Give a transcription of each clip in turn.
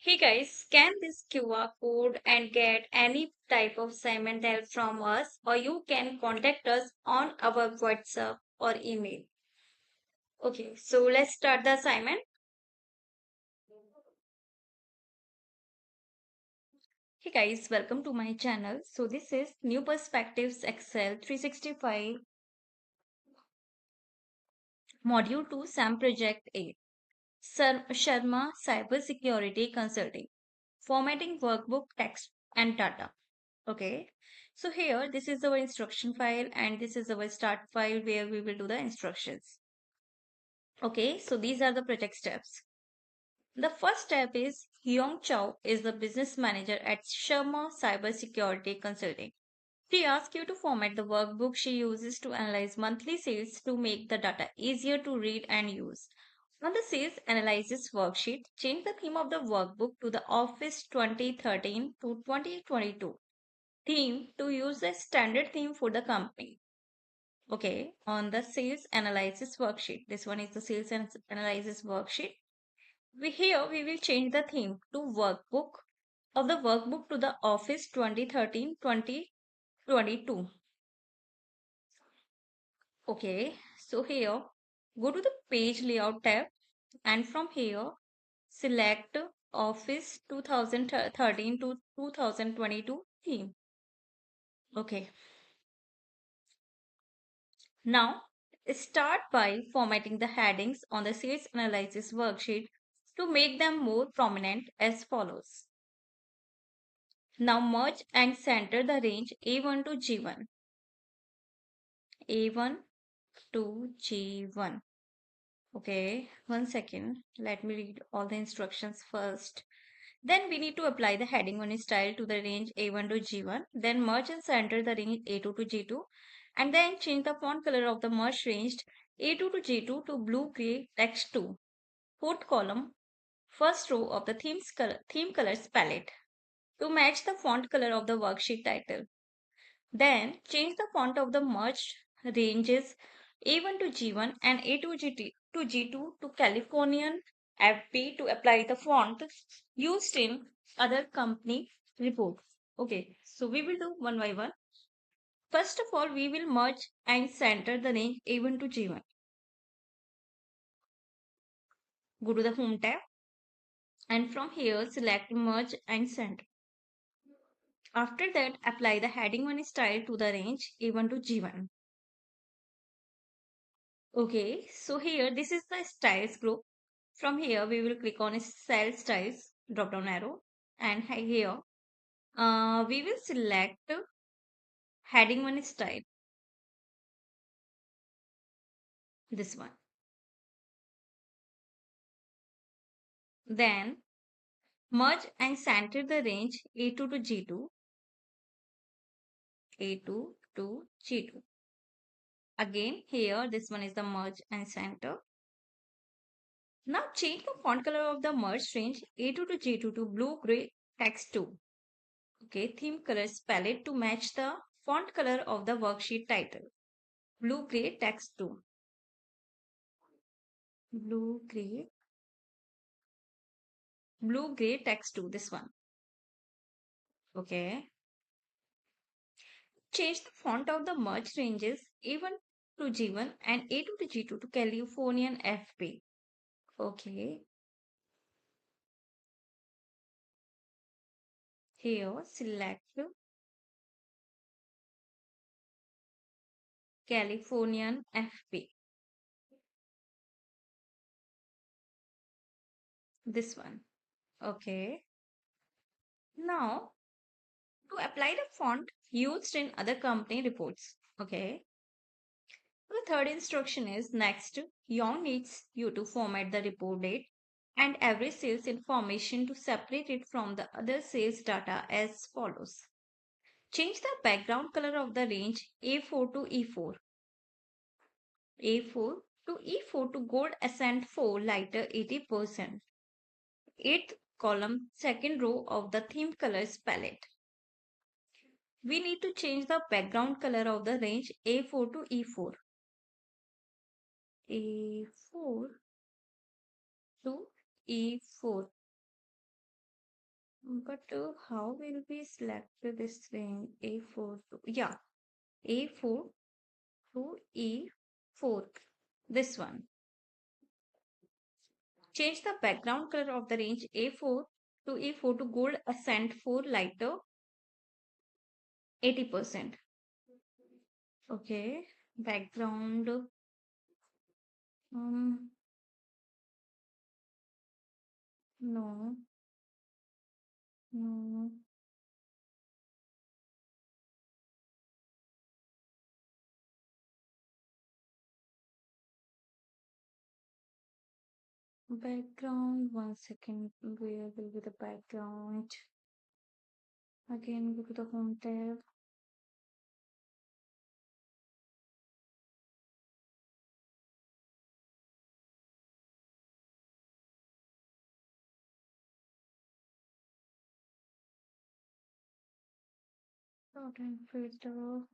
Hey guys, scan this QR code and get any type of assignment help from us, or you can contact us on our WhatsApp or email. Okay, so let's start the assignment. Hey guys, welcome to my channel. So this is New Perspectives Excel 365 Module 2 SAM Project 8. Sharma Cybersecurity Consulting. Formatting workbook text and data. Okay, so here this is our instruction file and this is our start file where we will do the instructions. Okay, so these are the project steps. The first step is Yong Choe is the business manager at Sharma Cybersecurity Consulting. She asks you to format the workbook she uses to analyze monthly sales to make the data easier to read and use. On the sales analysis worksheet, change the theme of the workbook to the Office 2013 to 2022 theme to use the standard theme for the company. Okay, on the sales analysis worksheet, this one is the analysis worksheet. We will change the theme to workbook of the workbook to the Office 2013 2022. Okay, so here go to the page layout tab and from here select Office 2013 to 2022 theme. Okay, now start by formatting the headings on the sales analysis worksheet to make them more prominent as follows. Now merge and center the range A1 to G1. A1 to G1. Okay, 1 second. Let me read all the instructions first. Then we need to apply the heading 1 style to the range A1 to G1. Then merge and center the range A2 to G2. And then change the font color of the merged range A2 to G2 to blue gray text 2. Fourth column, first row of the theme colors palette to match the font color of the worksheet title. Then change the font of the merged ranges A1 to G1 and A2 to G2 to Californian FP to apply the font used in other company reports. Okay, so we will do one by one. First of all, we will merge and center the range A1 to G1. Go to the Home tab and from here select Merge and Center. After that, apply the heading 1 style to the range A1 to G1. Okay, so here this is the styles group. From here we will click on cell styles drop down arrow and here we will select heading 1 style, this one. Then merge and center the range A2 to G2, A2 to G2. Again here this one is the merge and center. Now change the font color of the merge range A2 to G2 to blue gray text 2. Okay, theme colors palette to match the font color of the worksheet title. Blue gray text 2. Blue gray text 2, this one. Okay. Change the font of the merged ranges A1 to G1 and A2 to G2 to Californian FP. Okay. Here select Californian FP. This one. Okay. Now to apply the font used in other company reports. Okay. The third instruction is next, Yon needs you to format the report date and every sales information to separate it from the other sales data as follows. Change the background color of the range A4 to E4. A4 to E4 to gold accent 4 lighter 80%. 8th column, second row of the theme colors palette. We need to change the background color of the range A4 to E4. A4 to E4. But how will we select this range A4 to, yeah, A4 to E4? This one. Change the background color of the range A4 to E4 to gold accent for lighter 80%. Okay. Background. Um, no, no. Background. One second. Where will be the background? Again, go to the home tab. Sort and filter.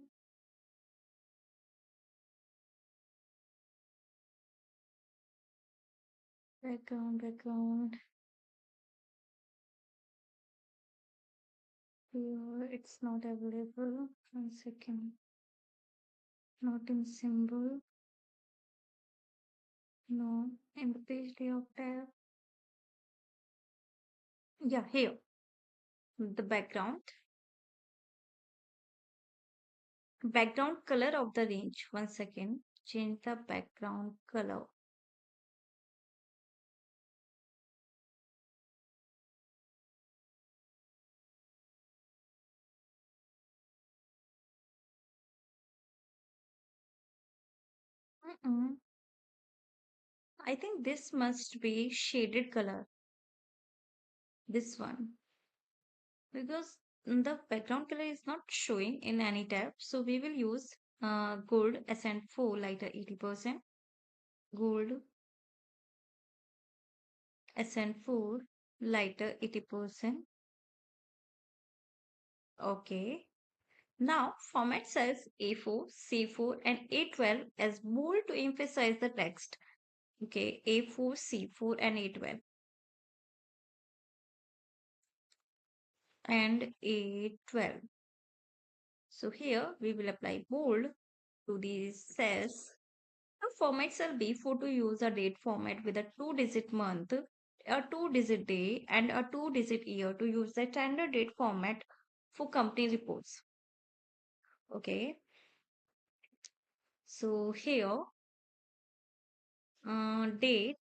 Background. Here it's not available. One second. Not in symbol. No. In the page layout tab. Yeah, here. The background color of the range. One second. Change the background color. Mm-mm. I think this must be shaded color. This one. Because the background color is not showing in any tab. So we will use gold accent 4 lighter 80%. Gold accent 4 lighter 80%. Okay. Now format cells A4, C4 and A12 as bold to emphasize the text. Okay, A4, C4 and A12 and A12. So here we will apply bold to these cells. Now format cell B4 to use a date format with a 2-digit month, a 2-digit day and a 2-digit year to use the standard date format for company reports. Okay. So here date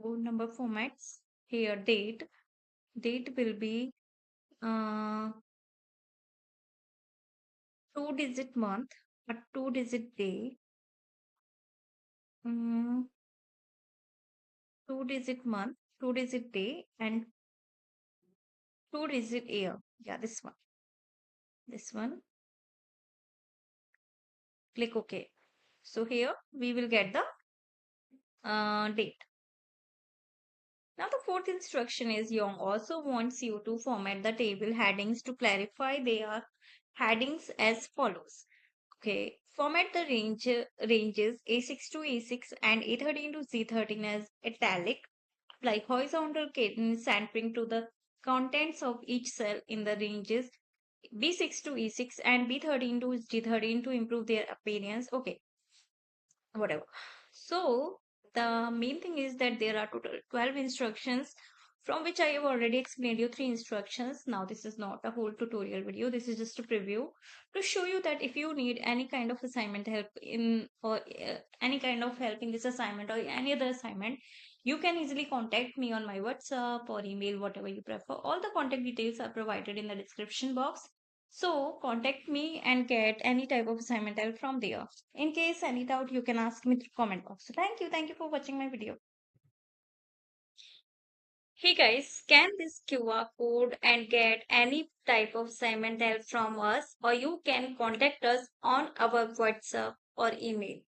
number formats. Here date will be 2-digit month, a 2-digit day, 2-digit month, 2-digit day, and 2-digit year. Yeah, this one. This one. Click OK. So here we will get the date. Now the fourth instruction is Yong also wants you to format the table headings to clarify their headings as follows. Okay, format the ranges A6 to A6 and A13 to Z13 as italic, like horizontal cadence centering to the contents of each cell in the ranges B6 to E6 and B13 to G13 to improve their appearance. Okay, whatever. So the main thing is that there are total 12 instructions from which I have already explained you 3 instructions. Now this is not a whole tutorial video. This is just a preview to show you that if you need any kind of assignment help in or any kind of help in this assignment or any other assignment, you can easily contact me on my WhatsApp or email, whatever you prefer. All the contact details are provided in the description box. So contact me and get any type of assignment help from there. In case any doubt, you can ask me through comment box. So thank you. Thank you for watching my video. Hey guys, scan this QR code and get any type of assignment help from us, or you can contact us on our WhatsApp or email.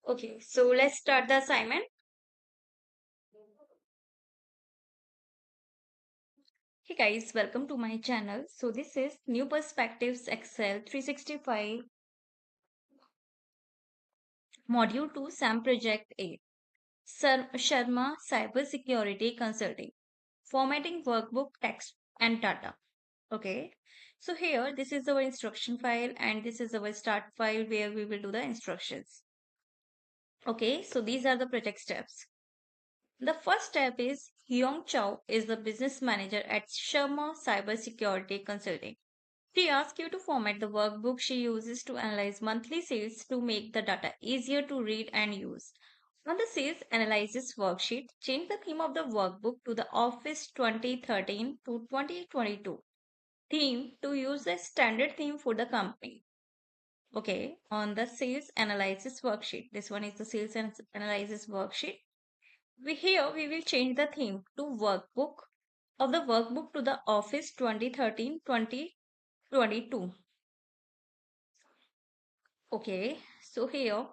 Okay, so let's start the assignment. Hey guys, welcome to my channel. So this is New Perspectives Excel 365 Module 2 SAM Project A. Sharma Cybersecurity Consulting. Formatting workbook text and data. Okay. So here, this is our instruction file and this is our start file where we will do the instructions. Okay. So these are the project steps. The first step is Yong Choe is the business manager at Sharma Cybersecurity Consulting. She asks you to format the workbook she uses to analyze monthly sales to make the data easier to read and use. On the sales analysis worksheet, change the theme of the workbook to the Office 2013 to 2022 theme to use the standard theme for the company. Okay, on the sales analysis worksheet, this one is the sales analysis worksheet. We will change the theme to workbook of the workbook to the Office 2013 2022. Okay, so here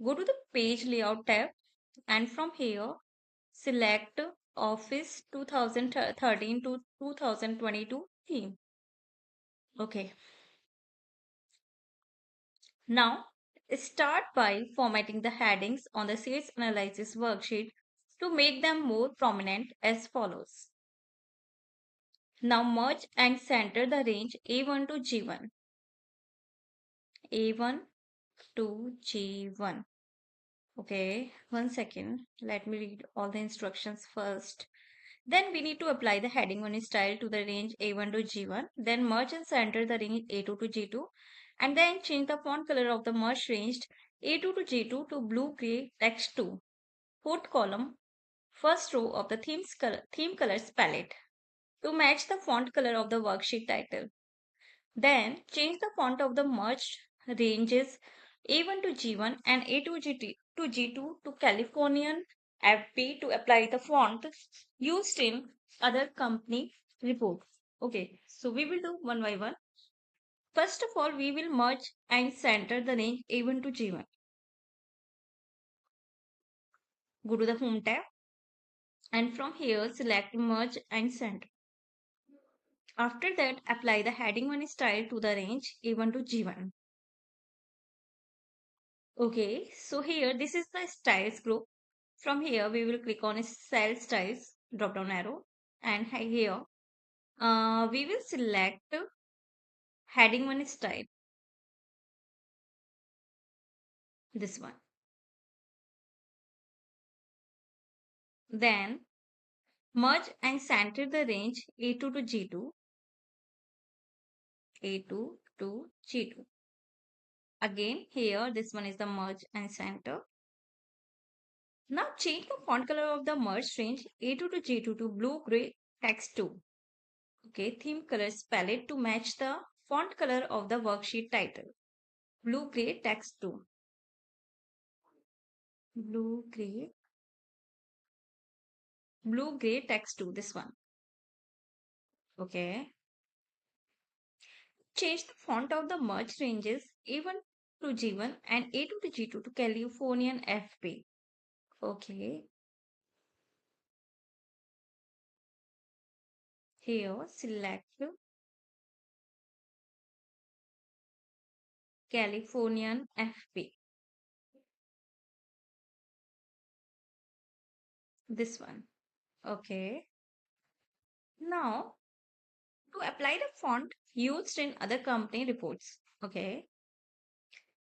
go to the page layout tab and from here select Office 2013 to 2022 theme. Okay, now start by formatting the headings on the sales analysis worksheet to make them more prominent as follows. Now merge and center the range A1 to G1. A1 to G1. Okay, 1 second. Let me read all the instructions first. Then we need to apply the heading 1 style to the range A1 to G1. Then merge and center the range A2 to G2. And then change the font color of the merged range A2 to G2 to blue gray text 2. Fourth column, first row of the theme colors palette to match the font color of the worksheet title. Then change the font of the merged ranges A1 to G1 and A2 to G2 to Californian FP to apply the font used in other company reports. Okay, so we will do one by one. First of all, we will merge and center the range A1 to G1. Go to the Home tab and from here select Merge and Center. After that, apply the heading 1 style to the range A1 to G1. Okay, so here this is the styles group. From here we will click on cell styles drop down arrow and here we will select heading 1 style, this one. Then merge and center the range A2 to G2, A2 to G2. Again here this one is the merge and center. Now change the font color of the merge range A2 to G2 to blue gray text 2. Okay, theme colors palette to match the font color of the worksheet title. Blue gray text 2. Blue gray text 2, this one. Okay. Change the font of the merge ranges A1 to G1 and A2 to G2 to Californian FP. Okay. Here select Californian FP. This one. Okay. Now to apply the font used in other company reports. Okay.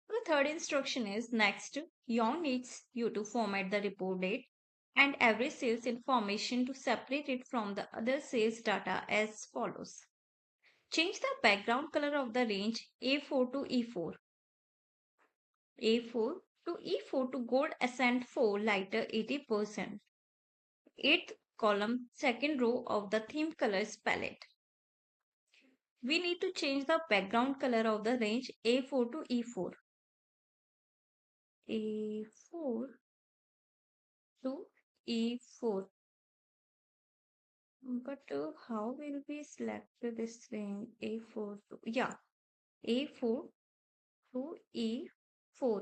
The third instruction is next, Yong needs you to format the report date and every sales information to separate it from the other sales data as follows. Change the background color of the range A4 to E4. A4 to E4 to gold accent 4 lighter 80%. 8th column, second row of the theme colors palette. We need to change the background color of the range A4 to E4. A4 to E4. But how will we select this range A4 to, yeah, A4 to E4,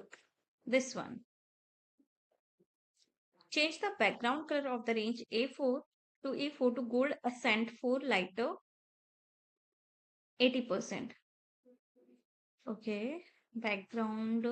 this one. Change the background color of the range A4 to E4 to gold accent 4 lighter 80%. Okay, background